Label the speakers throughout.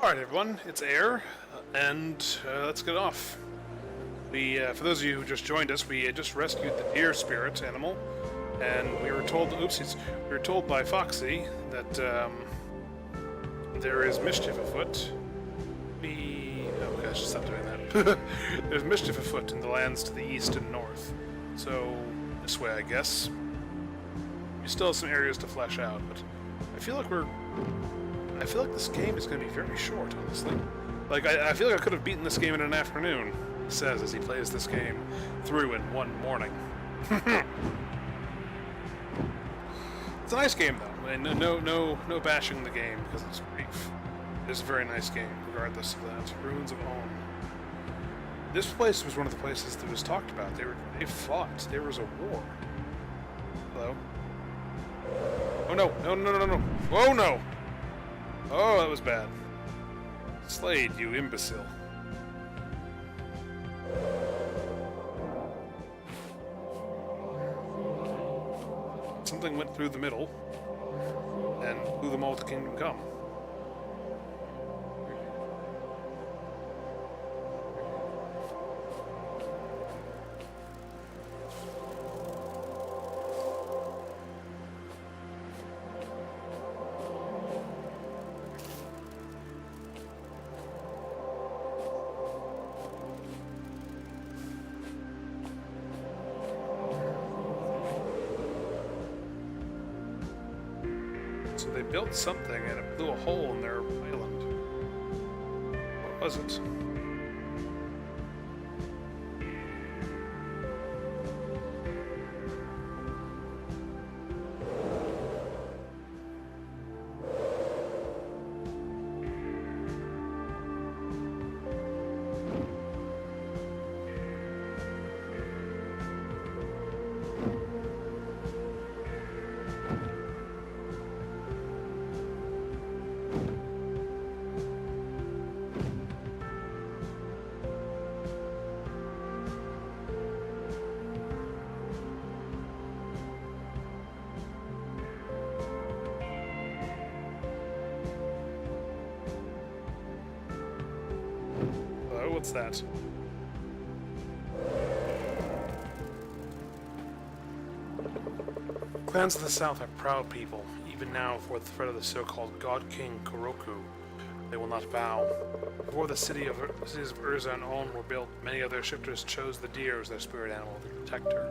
Speaker 1: Alright everyone, it's AER, and let's get off. For those of you who just joined us, we had just rescued the deer spirit animal, and we were told, oopsies, we were told by Foxy that there is mischief afoot. Oh gosh, stop doing that. There's mischief afoot in the lands to the east and north. So, this way I guess. We still have some areas to flesh out, but I feel like this game is going to be very short, honestly. Like, I feel like I could have beaten this game in an afternoon, he says as he plays this game through in one morning. It's a nice game, though, and no bashing the game, because it's brief. It's a very nice game, regardless of that. Ruins of Old. This place was one of the places that was talked about. They fought. There was a war. Hello? Oh no! No! Oh no! Oh, that was bad. Slade, you imbecile. Something went through the middle and blew them all to Kingdom Come. So they built something and it blew a hole in their island. What was it? What's that? Clans of the South are proud people. Even now, before the threat of the so-called God King Koroku, they will not bow. Before the cities of Urza and On were built, many of their shifters chose the deer as their spirit animal, the protector.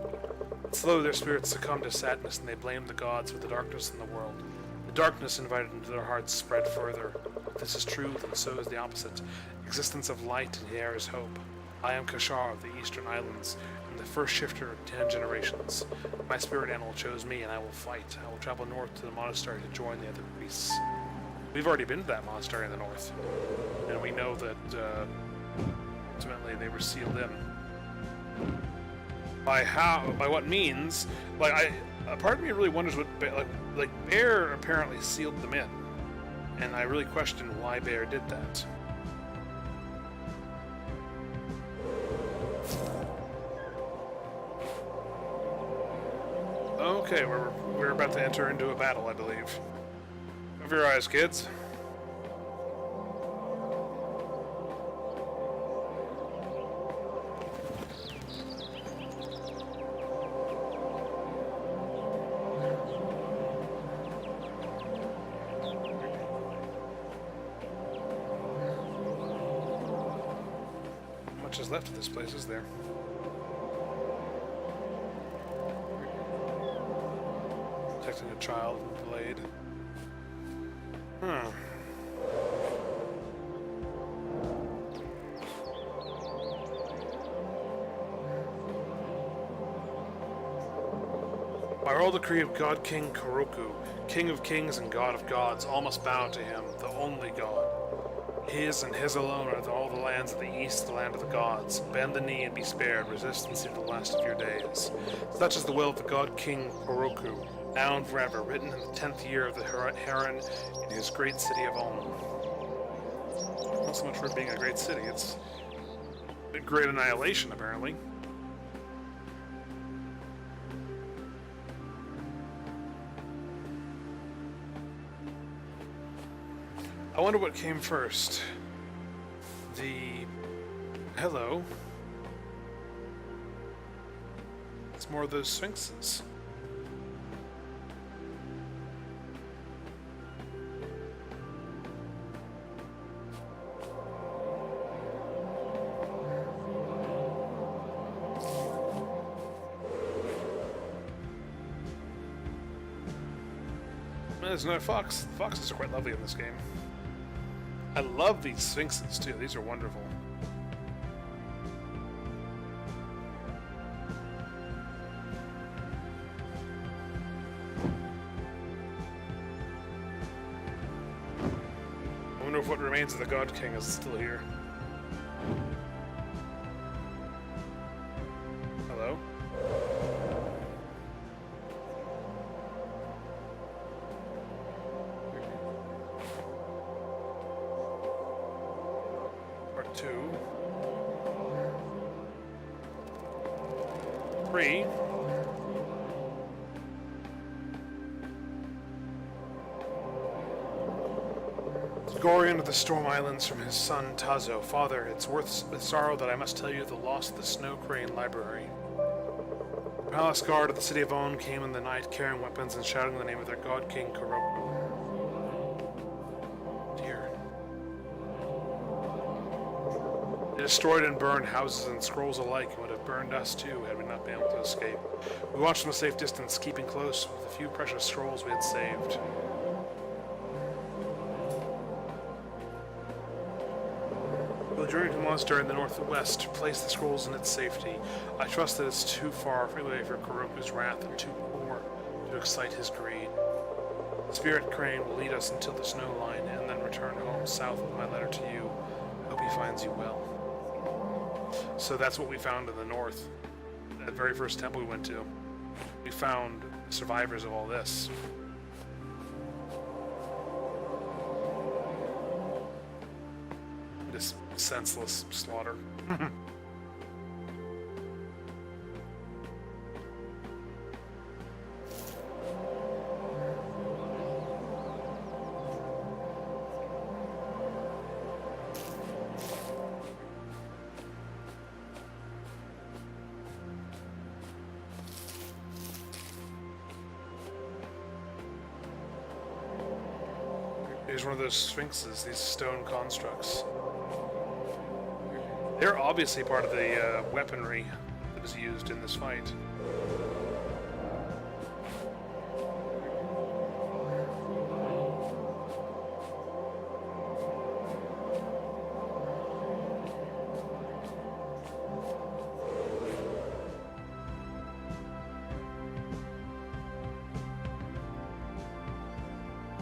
Speaker 1: But slowly their spirits succumbed to sadness, and they blamed the gods for the darkness in the world. The darkness invited into their hearts spread further. If this is true, then so is the opposite. Existence of light in the air is hope. I am Kashar of the Eastern Islands, and the first shifter of 10 generations. My spirit animal chose me, and I will fight. I will travel north to the monastery to join the other priests. We've already been to that monastery in the north, and we know that ultimately they were sealed in. By what means? Like, a part of me really wonders what, like Bear apparently sealed them in, and I really question why Bear did that. Okay, we're about to enter into a battle, I believe. Cover your eyes, kids. Not much is left of this place, is there? Protecting a child with a blade. By royal decree of God King Koroku, King of kings and God of gods, all must bow to him, the only God. His and his alone are all the lands of the east, the land of the gods. Bend the knee and be spared, resistance to the last of your days. Such is the will of the God King Koroku, now and forever, written in the 10th year of the Heron in his great city of Ulm. Not so much for it being a great city, it's a great annihilation, apparently. I wonder what came first. The... Hello. It's more of those sphinxes. There's another fox. The foxes are quite lovely in this game. I love these sphinxes too. These are wonderful. I wonder if what remains of the God King is still here. Hello? Part 2. 3. Gorion of the Storm Islands from his son Tazo. Father, it's with sorrow that I must tell you the loss of the Snow Crane Library. The palace guard of the city of On came in the night carrying weapons and shouting the name of their god king Kuroko. Dear. They destroyed and burned houses and scrolls alike and would have burned us too had we not been able to escape. We watched from a safe distance, keeping close with the few precious scrolls we had saved. The journey to the monster in the northwest to place the scrolls in its safety. I trust that it's too far away for Kuroku's wrath and too poor to excite his greed. The spirit crane will lead us until the snow line and then return home south with my letter to you. I hope he finds you well. So that's what we found in the north. That very first temple we went to. We found survivors of all this. This senseless slaughter. Here's one of those sphinxes, these stone constructs. They're obviously part of the weaponry that is used in this fight.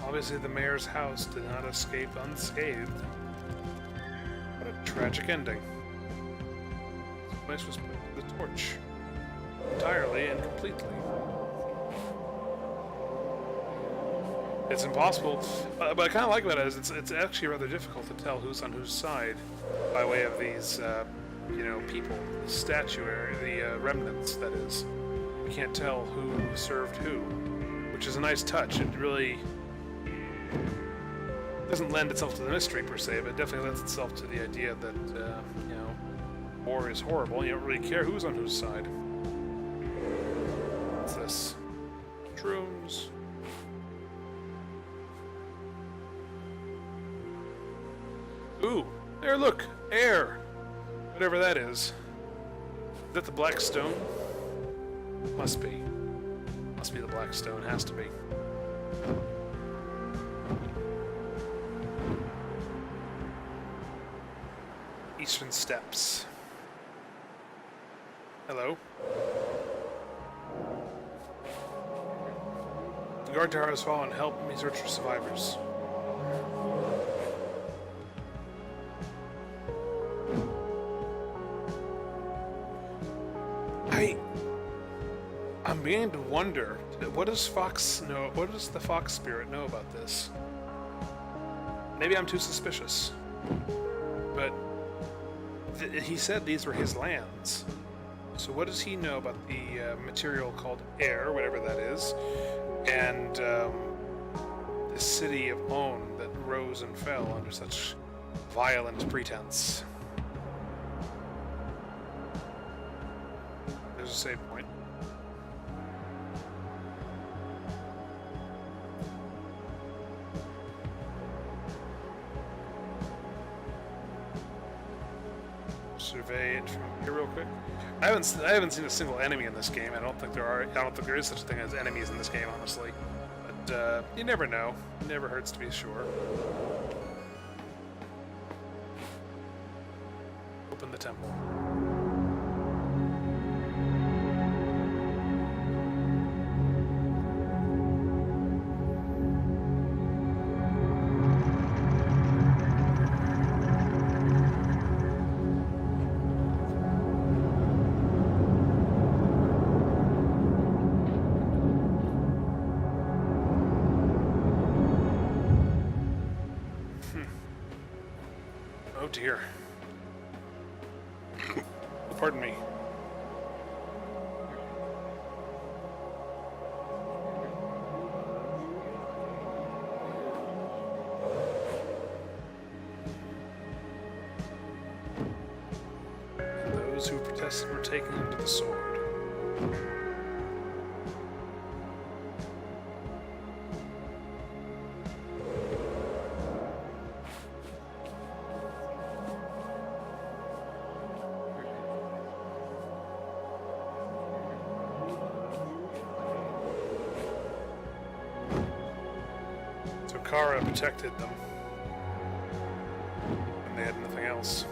Speaker 1: Obviously the mayor's house did not escape unscathed. What a tragic ending. This place was put to the torch. Entirely and completely. It's impossible, but I kind of like about it is it's actually rather difficult to tell who's on whose side by way of these, people, the statuary, the remnants, that is. You can't tell who served who, which is a nice touch. It really doesn't lend itself to the mystery per se, but it definitely lends itself to the idea that, war is horrible. You don't really care who's on whose side. What's this? Shrooms. Ooh, there, look! Air! Whatever that is. Is that the black stone? Must be. Must be the black stone, has to be. Eastern Steps. Hello. The guard tower has fallen. Help me search for survivors. I'm beginning to wonder, what does Fox know? What does the Fox Spirit know about this? Maybe I'm too suspicious, but he said these were his lands. So what does he know about the material called air, whatever that is, and the city of On that rose and fell under such violent pretense. There's a save point. Survey it from here real quick. I haven't seen a single enemy in this game. I don't think there is such a thing as enemies in this game, honestly. But you never know. It never hurts to be sure. Open the temple. Oh dear. Pardon me. And those who protested were taken into the sword. Kara protected them, and they had nothing else.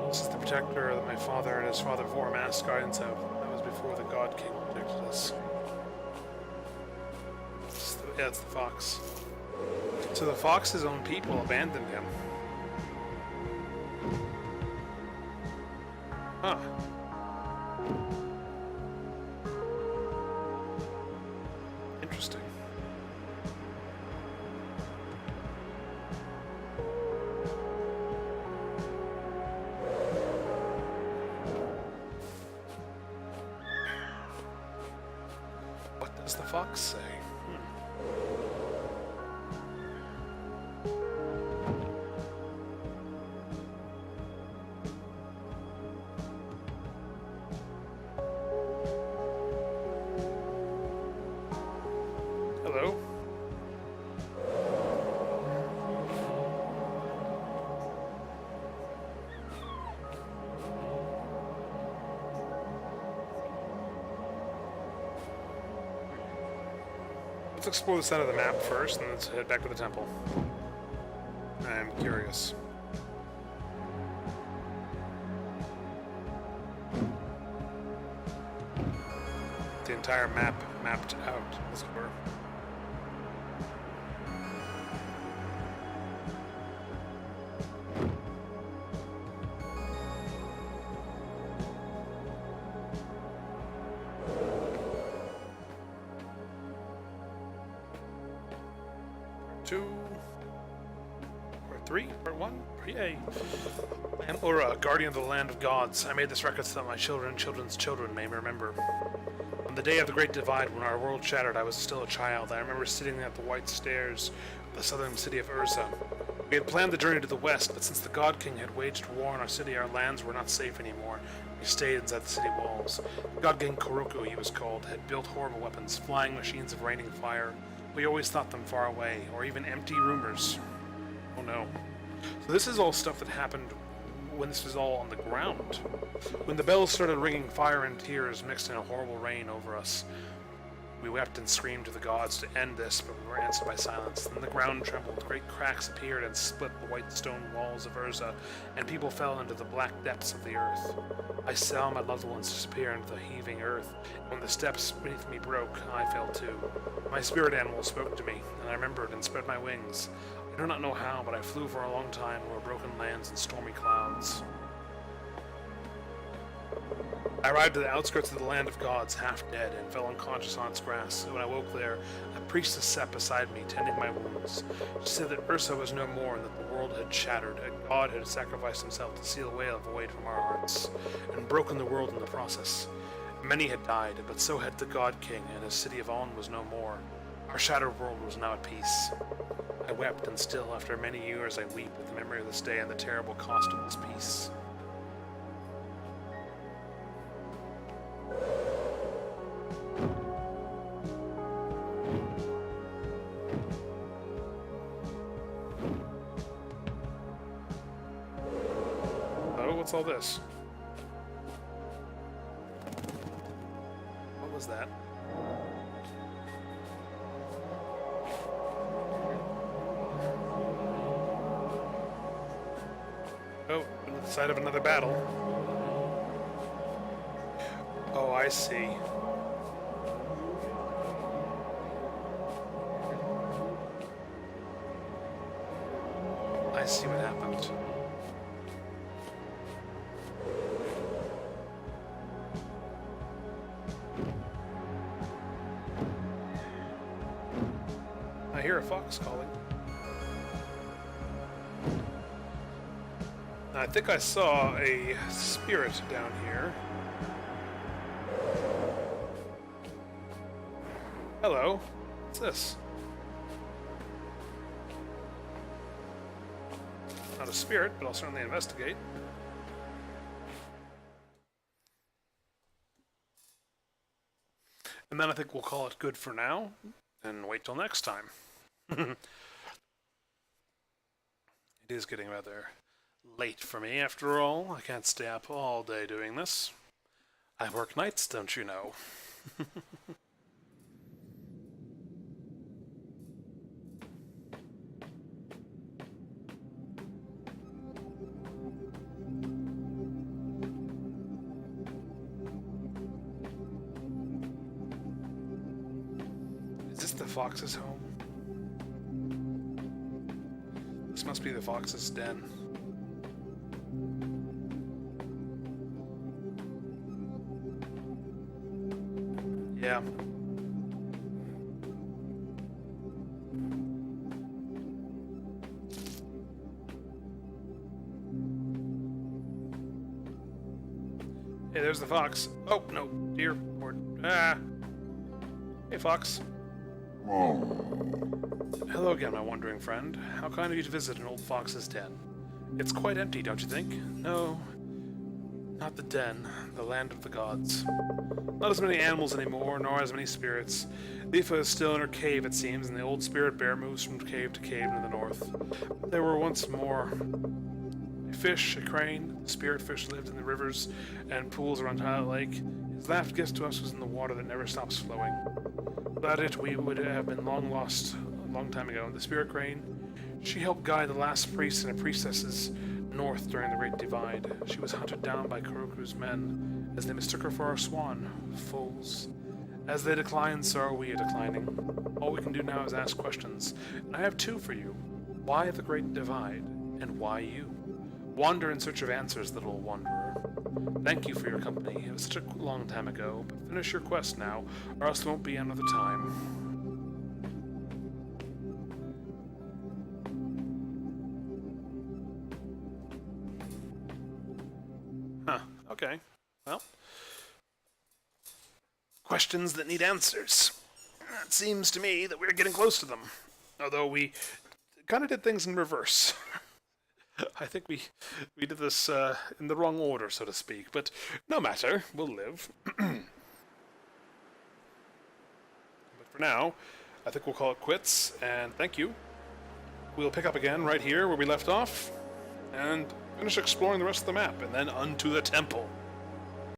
Speaker 1: This is the protector that my father and his father bore mass guidance of. That was before the God King protected us. It's the fox. So the fox's own people abandoned him. Huh. Interesting. What does the fox say? Hello? Let's explore the center of the map first, and let's head back to the temple. I'm curious. The entire map mapped out, as it were. Two, part three, part one, yay. And Ura, guardian of the land of gods. I made this record so that my children's children may remember. On the day of the Great Divide, when our world shattered, I was still a child. I remember sitting at the white stairs of the southern city of Urza. We had planned the journey to the west, but since the God King had waged war on our city, our lands were not safe anymore. We stayed inside the city walls. God King Kuroku, he was called, had built horrible weapons, flying machines of raining fire. We always thought them far away, or even empty rumors. Oh no. So this is all stuff that happened when this was all on the ground. When the bells started ringing, fire and tears mixed in a horrible rain over us. We wept and screamed to the gods to end this, but we were answered by silence. Then the ground trembled, great cracks appeared and split the white stone walls of Urza, and people fell into the black depths of the earth. I saw my loved ones disappear into the heaving earth, and when the steps beneath me broke, I fell too. My spirit animal spoke to me, and I remembered and spread my wings. I do not know how, but I flew for a long time over broken lands and stormy clouds. I arrived at the outskirts of the land of gods, half dead, and fell unconscious on its grass. When I woke there, a priestess sat beside me, tending my wounds. She said that Ursa was no more, and that the world had shattered. A god had sacrificed himself to seal away a void from our hearts, and broken the world in the process. Many had died, but so had the God King, and his city of On was no more. Our shattered world was now at peace. I wept, and still, after many years, I weep at the memory of this day and the terrible cost of this peace. Oh, what's all this? What was that? Oh, on the side of another battle. Oh, I see. I see what happened. I hear a fox calling. I think I saw a spirit down here. Hello. What's this? Not a spirit, but I'll certainly investigate. And then I think we'll call it good for now, and wait till next time. It is getting rather late for me, after all. I can't stay up all day doing this. I work nights, don't you know? Is this the fox's home? This must be the fox's den. Yeah. Hey, there's the fox. Oh, no. Deer. Hey, fox. Hello again, my wandering friend. How kind of you to visit an old fox's den. It's quite empty, don't you think? No, not the den, the land of the gods. Not as many animals anymore, nor as many spirits. Lifa is still in her cave, it seems, and the old spirit bear moves from cave to cave in the north. There were once more a fish, a crane. The spirit fish lived in the rivers and pools around Twilight Lake. His last gift to us was in the water that never stops flowing. Without it, we would have been long lost a long time ago. The spirit crane, she helped guide the last priests and priestesses north during the Great Divide. She was hunted down by Kuroku's men as they mistook her for our swan, fools. As they decline, so are we declining. All we can do now is ask questions, and I have two for you. Why the Great Divide, and why you? Wander in search of answers, little wanderer. Thank you for your company. It was such a long time ago, but finish your quest now, or else there won't be another time. Huh, okay. Well, questions that need answers. It seems to me that we're getting close to them, although we kind of did things in reverse. I think we did this in the wrong order, so to speak, but no matter, we'll live. But for now, I think we'll call it quits, and thank you. We'll pick up again right here where we left off, and finish exploring the rest of the map, and then unto the temple.